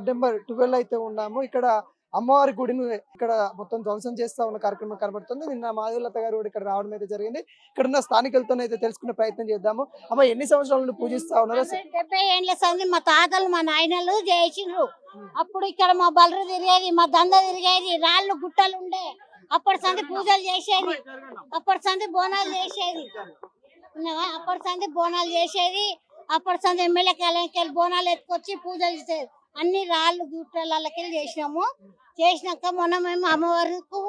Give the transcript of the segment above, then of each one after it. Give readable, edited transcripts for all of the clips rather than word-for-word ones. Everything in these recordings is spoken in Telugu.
వార్డ్ నెంబర్ 12 అయితే ఉన్నాము. ఇక్కడ అమ్మవారి గుడిని ఇక్కడ మొత్తం ధ్వంసం చేస్తా ఉన్న కార్యక్రమం కనబడుతుంది. నిన్న మాధవలత గారు కూడా ఇక్కడ రావడం అయితే జరిగింది. ఇక్కడ ఉన్న స్థానికులతో అయితే తెలుసుకునే ప్రయత్నం చేద్దాము. అమ్మ ఎన్ని సంవత్సరాల నుండి పూజిస్తా ఉన్నారు? 70 ఏళ్ళ సంది మా తాతలు మా నాయనలు చేసిండ్రు. అప్పుడు ఇక్కడ మా బలరు తిరిగేది, మా దంద తిరిగేది, రాళ్ళు గుట్టలు ఉండే. అప్పటి సంది పూజలు చేసేది, అప్పటి సంది బోనాలు చేసేది, అప్పటి సంది బోనాలు చేసేది. అప్పటి సంది ఎమ్మెల్యే కాలకి బోనాలు ఎత్తుకొచ్చి పూజలు చేసేది. అన్ని రాళ్ళు గుట్టలకి చేసినాము. చేసినాక మొన్న మేము అమ్మవారికి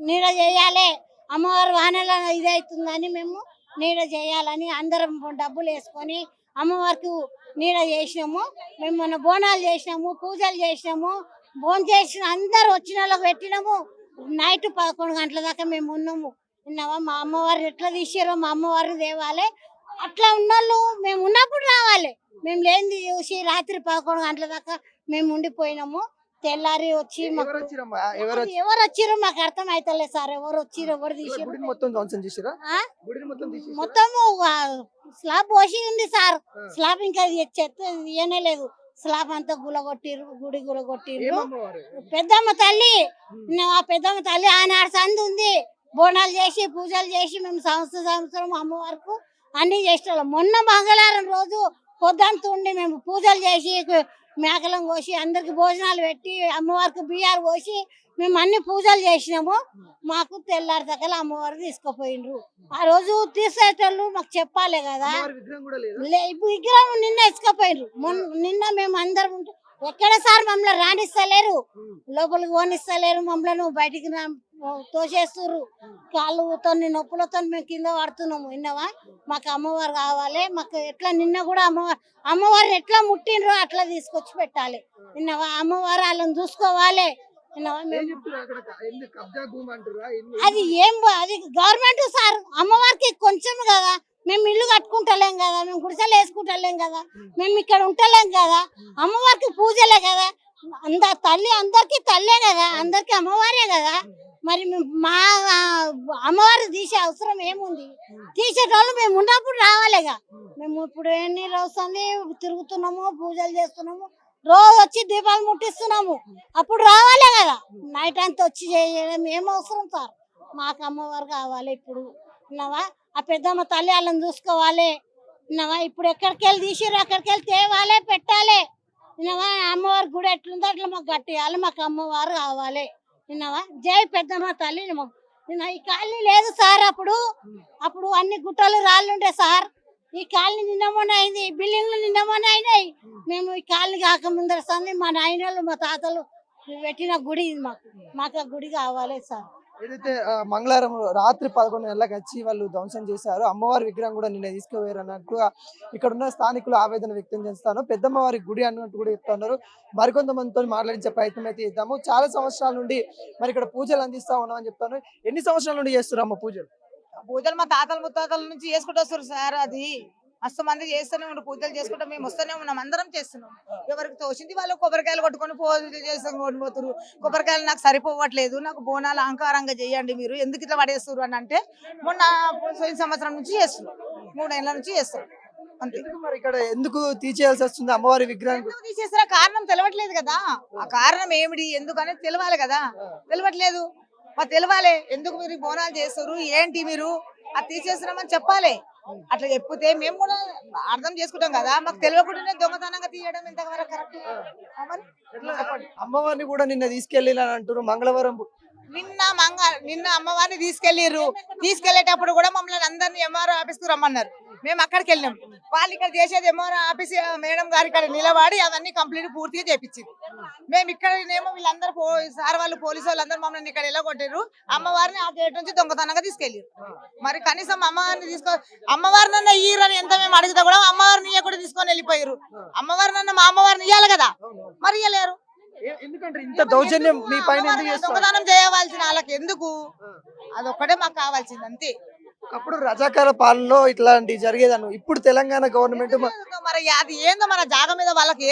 నీడ చేయాలి, అమ్మవారి వాహనాల ఇదవుతుందని మేము నీడ చేయాలని అందరం డబ్బులు వేసుకొని అమ్మవారికి నీడ చేసినాము. మేము మొన్న బోనాలు చేసినాము, పూజలు చేసినాము. భోజనం చేసిన అందరు వచ్చిన వాళ్ళకి పెట్టినాము. నైట్ 11 గంటల దాకా మేము ఉన్నాము. విన్నావా? మా అమ్మవారిని ఎట్లా తీసారో మా అమ్మవారిని తేవాలి. అట్లా ఉన్నోళ్ళు మేము ఉన్నప్పుడు రావాలి. మేము లేనిది చూసి రాత్రి 11 గంటల దాకా మేము ఉండిపోయినాము. తెల్లారి వచ్చి ఎవరు వచ్చిరో మాకు అర్థం అవుతలేదు సార్. ఎవరు వచ్చిరు, ఎవరు తీసారు? మొత్తము స్లాబ్ పోసి ఉంది సార్. స్లాబ్ ఇంకా చెత్త తీయనే లేదు. స్లాబ్ అంతా గులగొట్టిరు, గుడి గులగొట్టిరు. పెద్దమ్మ తల్లి, ఆ పెద్దమ్మ తల్లి ఆనాడు సంది ఉంది. బోనాలు చేసి పూజలు చేసి మేము సంవత్సరం అమ్మవారికి అన్ని చేసేవాళ్ళం. మొన్న మంగళవారం రోజు పొద్దుంతా ఉండి మేము పూజలు చేసి మేకలం కోసి అందరికి భోజనాలు పెట్టి అమ్మవారికి బియ్యాలు పోసి మేము అన్ని పూజలు చేసినాము. మాకు తెల్లారి దగ్గర అమ్మవారు తీసుకుపోయిండ్రు. ఆ రోజు తీసేటోళ్ళు మాకు చెప్పాలి కదా. విగ్రహం నిన్న ఇసుకపోయిండ్రు. నిన్న మేము అందరం ఉంటే ఎక్కడ సార్ మమ్మల్ని రాణిస్తలేరు, లోపలికి పోనిస్తలేరు. మమ్మల్ని బయటికి తోసేస్తుర్రు. కాళ్ళతో నొప్పులతో మేము కింద పడుతున్నాము. విన్నావా? మాకు అమ్మవారు కావాలి. మాకు ఎట్లా నిన్న కూడా అమ్మవారిని ఎట్లా ముట్టిండ్రో అట్లా తీసుకొచ్చి పెట్టాలి. విన్నావా? అమ్మవారు వాళ్ళని చూసుకోవాలి. అది అది గవర్నమెంట్ సార్. అమ్మవారికి కొంచెం కదా, మేము ఇల్లు కట్టుకుంటలేం కదా, మేము గుడిసెలు వేసుకుంటలేం కదా, మేము ఇక్కడ ఉంటలేం కదా. అమ్మవారికి పూజలే కదా. తల్లి అందరికి తల్లే కదా, అందరికి అమ్మవారే కదా. మరి మా అమ్మవారు తీసే అవసరం ఏముంది? తీసేటోళ్ళు మేము ఉన్నప్పుడు రావాలిగా. మేము ఇప్పుడు ఎన్ని రోజులు తిరుగుతున్నాము, పూజలు చేస్తున్నాము, రోజు వచ్చి దీపాలు ముట్టిస్తున్నాము. అప్పుడు రావాలే కదా. నైట్ అంతా వచ్చి చేయడం ఏం అవసరం సార్? మాకు అమ్మవారు కావాలి. ఇప్పుడు విన్నావా? ఆ పెద్దమ్మ తల్లి వాళ్ళని చూసుకోవాలి. విన్నావా? ఇప్పుడు ఎక్కడికి వెళ్ళి తీసిర్రు అక్కడికి వెళ్ళి తేవాలి, పెట్టాలి. విన్నావా? అమ్మవారి గుడి ఎట్లుందో అట్లా మాకు కట్టేయాలి. మాకు అమ్మవారు కావాలి. విన్నావా? జై పెద్దమ్మ తల్లి. ఈ కాలనీ లేదు సార్. అప్పుడు అన్ని గుట్టలు రాళ్ళు ఉంటాయి సార్. ఈ కాలనీ నిన్నమోన అయింది, ఈ బిల్డింగ్లు నిన్నమోన అయినాయి. మేము ఈ కాలనీ కాక ముందర సంది మా నాయనలు మా తాతలు పెట్టిన గుడి ఇది. మాకు ఆ గుడి కావాలి సార్. ఏదైతే మంగళవారం రాత్రి 11 గంటలకు వచ్చి వాళ్ళు ధ్వంసం చేశారు, అమ్మవారి విగ్రహం కూడా నిన్న తీసుకుపోయారు అన్నట్టుగా ఇక్కడ ఉన్న స్థానికులు ఆవేదన వ్యక్తం చేస్తాను. పెద్దమ్మవారి గుడి అన్నట్టు కూడా చెప్తున్నారు. మరికొంతమందితో మాట్లాడించే ప్రయత్నం అయితే చేద్దాము. చాలా సంవత్సరాల నుండి మరి ఇక్కడ పూజలు అందిస్తా ఉన్నామని చెప్తాను. ఎన్ని సంవత్సరాల నుండి చేస్తారు అమ్మ పూజలు? పూజలు మా తాతల ముత్తాతల నుంచి చేసుకుంటూ వస్తారు సార్. అది మస్తు మంది చేస్తూనే ఉంటారు. పూజలు చేసుకుంటా మేము వస్తూనే ఉన్నాం. అందరం చేస్తున్నాం. ఎవరికి తోచింది వాళ్ళు కొబ్బరికాయలు కొట్టుకొని పూజలు చేసుకొని కొనిపోతారు. కొబ్బరికాయలు నాకు సరిపోవట్లేదు, నాకు బోనాలు అహంకారంగా చేయండి, మీరు ఎందుకు ఇట్లా పడేస్తారు అని అంటే మొన్న సంవత్సరం నుంచి చేస్తున్నాం, 3 ఏళ్ల నుంచి చేస్తున్నాం. అంతే. మరి ఇక్కడ ఎందుకు తీసేయాల్సి వస్తుంది అమ్మవారి విగ్రహం? తీసేస్తారా? కారణం తెలవట్లేదు కదా. ఆ కారణం ఏమిటి ఎందుకనేది తెలవాలి కదా. తెలవట్లేదు. మరి తెలవాలి. ఎందుకు మీరు బోనాలు చేస్తారు, ఏంటి మీరు అది తీసేస్తున్నామని చెప్పాలి. అట్లా చెప్తే మేము కూడా అర్థం చేసుకుంటాం కదా. మాకు తెలియకుండానే దొంగతనంగా తీయడం ఇంతవరకు కరెక్ట్? అమ్మవారిని కూడా నిన్న తీసుకెళ్ళిన అంటారు. మంగళవారం నిన్న అమ్మవారిని తీసుకెళ్లేటప్పుడు కూడా మమ్మల్ని అందరినీ ఎంఆర్ఓ ఆఫీస్ కు రమ్మన్నారు. మేము అక్కడికి వెళ్ళినాం. వాళ్ళు ఇక్కడ చేసేది ఎంఆర్ఓ ఆఫీస్ మేడం గారు ఇక్కడ నిలబడి అవన్నీ కంప్లీట్ పూర్తిగా చేపించింది. మేము ఇక్కడనేమో వీళ్ళందరూ సార్ వాళ్ళు పోలీసు వాళ్ళందరూ మమ్మల్ని ఇక్కడ ఎలాగొట్టారు. అమ్మవారిని ఆ గేట్ నుంచి దొంగతనంగా తీసుకెళ్ళారు. మరి కనీసం అమ్మవారినన్నా ఇయ్యరని ఎంత మేము అడిగితే కూడా అమ్మవారిని కూడా తీసుకొని వెళ్ళిపోయారు. అమ్మవారినన్నా మా అమ్మవారిని ఇయ్యాలి కదా, మరి ఇయ్యలేరు. ఎందుకంటే ఇంత దౌర్జన్యం మీ పైన దొంగతనం చేయవలసిన వాళ్ళకి ఎందుకు? అదొక్కటే మాకు కావాల్సింది అంతే. ఒకప్పుడు రజాకాల పాలనలో ఇట్లాంటి జరిగేదాన్ని, ఇప్పుడు తెలంగాణ గవర్నమెంట్ మరి అది ఏందో మన జాగ మీద వాళ్ళకి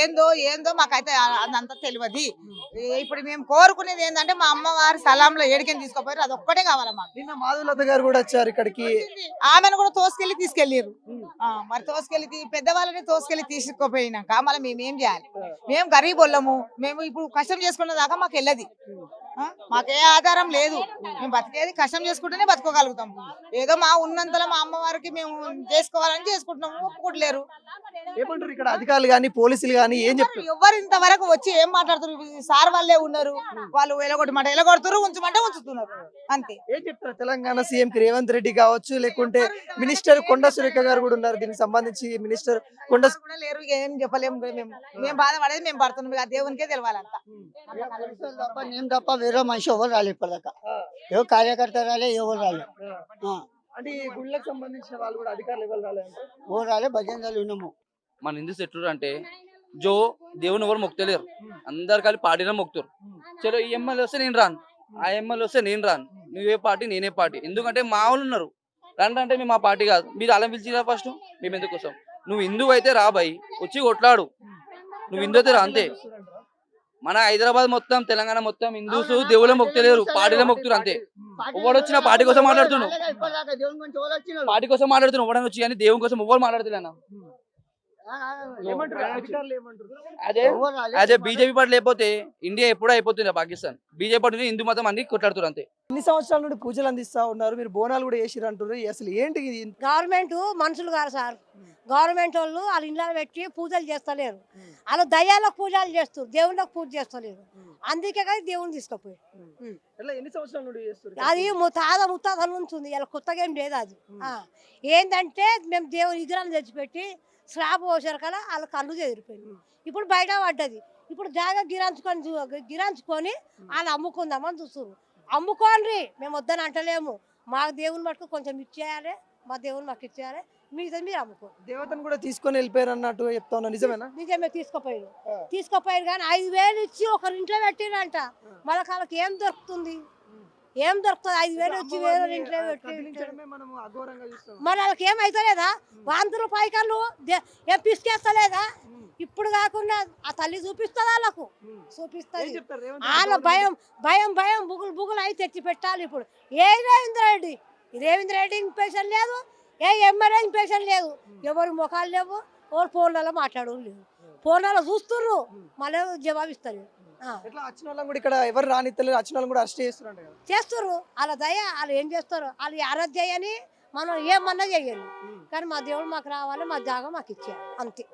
ఏందో మాకైతే అదంతా తెలియదు. ఇప్పుడు మేము కోరుకునేది ఏంటంటే మా అమ్మవారి సలాంలో ఏడికని తీసుకోపోయారు, అది ఒక్కటే కావాలి మాకు. నిన్న మాధులత గారు కూడా వచ్చారు ఇక్కడికి. ఆమెను కూడా తీసుకెళ్ళారు. మరి పెద్దవాళ్ళని తీసుకుపోయినాక మళ్ళీ మేమేం చేయాలి? మేము గరీబ్ వాళ్ళము, మేము ఇప్పుడు కష్టం చేసుకున్న దాకా మాకు వెళ్ళదు. మాకే ఆధారం లేదు, మేము బతికేది కష్టం చేసుకుంటేనే బతుకోగలుగుతాం. ఏదో మా ఉన్నంతలో మా అమ్మవారికి మేము చేసుకోవాలని చేసుకుంటున్నాము, ఒప్పుకుంటలేరు. ఏమంటారు ఇక్కడ అధికారులు గానీ పోలీసులు గానీ ఏం చెప్తారు? ఎవరు ఇంతవరకు వచ్చి ఏం మాట్లాడుతున్నారు? సార్ వాళ్ళే ఉన్నారు, వాళ్ళు ఎలగొడుతున్నారు, ఉంచమంటే ఉంచుతున్నారు, అంతే. ఏం చెప్తారు తెలంగాణ సీఎం కి రేవంత్ రెడ్డి కావచ్చు, లేకుంటే మినిస్టర్ కొండ సురేఖ గారు కూడా ఉన్నారు, దీనికి సంబంధించి మినిస్టర్ కొండ కూడా లేరు, ఏం చెప్పలేము. మేము బాధపడేది మేము పడుతున్నాం, ఆ దేవునికే తెలవాలంతా. నేను తప్ప వేరే మనిషి ఎవరు రాలే ఇప్పటిదాకా, ఎవరు కార్యకర్త రాలే, ఎవరు రాలే. అంటే ఈ గుళ్ళకి సంబంధించిన వాళ్ళు కూడా అధికారులు ఎవరు రాలేదంటే ఎవరు రాలే, భజనలు విన్నాము. మన హిందూస్ ఎట్లురు అంటే జో దేవుని ఎవరు మొక్తలేరు, అందరు కలిసి పార్టీలో మొక్తారు. చలో ఈ ఎమ్మెల్యే వస్తే నేను రాను, ఆ ఎమ్మెల్యే వస్తే నేను రాను, నువ్వే పార్టీ నేనే పార్టీ. ఎందుకంటే మా వాళ్ళు ఉన్నారు, రండి అంటే మేము మా పార్టీ కాదు. మీరు అలా పిలిచిరా ఫస్ట్, మేము ఎందుకు వస్తాం? నువ్వు హిందూ అయితే రా బాయ్, వచ్చి కొట్లాడు. నువ్వు హిందూ అయితే రా, అంతే. మన హైదరాబాద్ మొత్తం తెలంగాణ మొత్తం హిందూస్ దేవుళ్ళ మొక్తలేరు, పార్టీలో మొక్తురు, అంతే. ఎవడు వచ్చినా పార్టీ కోసం మాట్లాడుతున్నావు, పార్టీ కోసం మాట్లాడుతున్నావు, ఎవడని వచ్చి కానీ దేవుని కోసం ఎవరు మాట్లాడుతున్నా. అదే బీజేపీ పార్టీ లేకపోతే ఇండియా ఎప్పుడూ అయిపోతుంది పాకిస్తాన్. బీజేపీ పార్టీ హిందూ మతం అన్ని కొట్లాడుతున్నారు, అంతే. ఎన్ని సంవత్సరాల నుండి పూజలు అందిస్తా ఉన్నారు, మీరు బోనాలు కూడా చేసిరు అంటారు, అసలు ఏంటి ఇది? గవర్నమెంట్ మనుషులు కాదు సార్, గవర్నమెంట్ వాళ్ళు వాళ్ళ ఇళ్ళలో పెట్టి పూజలు చేస్తలేరు, వాళ్ళు దయ్యాలకు పూజలు చేస్తారు, దేవుళ్ళకి పూజ చేస్తలేరు. అందుకే కానీ దేవుని తీసుకుపోయి ఎన్ని సంవత్సరాల నుండి చేస్తారు? అది ముత్తాతల నుంచి ఉంది, ఇలా కొత్తగా ఏం లేదు. అది ఏంటంటే మేము దేవుని విగ్రహం తెచ్చిపెట్టి స్లాబ్ పోసారు కదా, వాళ్ళ కళ్ళు చెదిరిపోయింది. ఇప్పుడు బయట పడ్డది, ఇప్పుడు జాగా గిరాంచుకొని వాళ్ళు అమ్ముకుందామని చూస్తున్నారు. అమ్ముకోండి, మేము వద్దని అంటలేము. మా దేవుని మటుకు కొంచెం ఇచ్చేయాలి, మా దేవుని మాకు ఇచ్చేయాలి, మిగతా మీరు అమ్ముకో. దేవతను కూడా తీసుకొని వెళ్ళిపోయారు అన్నట్టు చెప్తా ఉన్నా, నిజమేనా? నిజమే, తీసుకుపోయారు కానీ 5,000 ఇచ్చి ఒకరి ఇంట్లో పెట్టిరంట. మళ్ళీ వాళ్ళకి ఏం దొరుకుతుంది? 5,000 ఇచ్చి వేరే ఇంట్లో పెట్టి మరి వాళ్ళకి ఏమైతలేదా? వాంతులు పైకళ్ళు ఏం పిసికేస్తలేదా? ఇప్పుడు కాకుండా ఆ తల్లి చూపిస్తుంది, వాళ్ళకు చూపిస్తుంది. వాళ్ళ భయం బుగులు అయి తెచ్చి పెట్టాలి. ఇప్పుడు రేవంత్ రెడ్డి ఇంప్రెషన్ లేదు, ఏ ఎమ్మెల్యే ఇంప్రెషన్ లేదు, ఎవరు ముఖాలు లేవు, ఎవరు ఫోన్లలో మాట్లాడరు లేవు. ఫోన్లలో చూస్తున్నారు, మళ్ళీ జవాబిస్తారు. ఇక్కడ ఎవరు రానిత్తలేరు, వచ్చిన వాళ్ళని కూడా అరెస్ట్ చేస్తారు. వాళ్ళ దయ, వాళ్ళు ఏం చేస్తారు? వాళ్ళు అరెస్ట్ చేయని మనం ఏమన్నా చెయ్యాలి, కానీ మా దేవుడు మాకు రావాలి, మా జాగా మాకు ఇచ్చేయాలి, అంతే.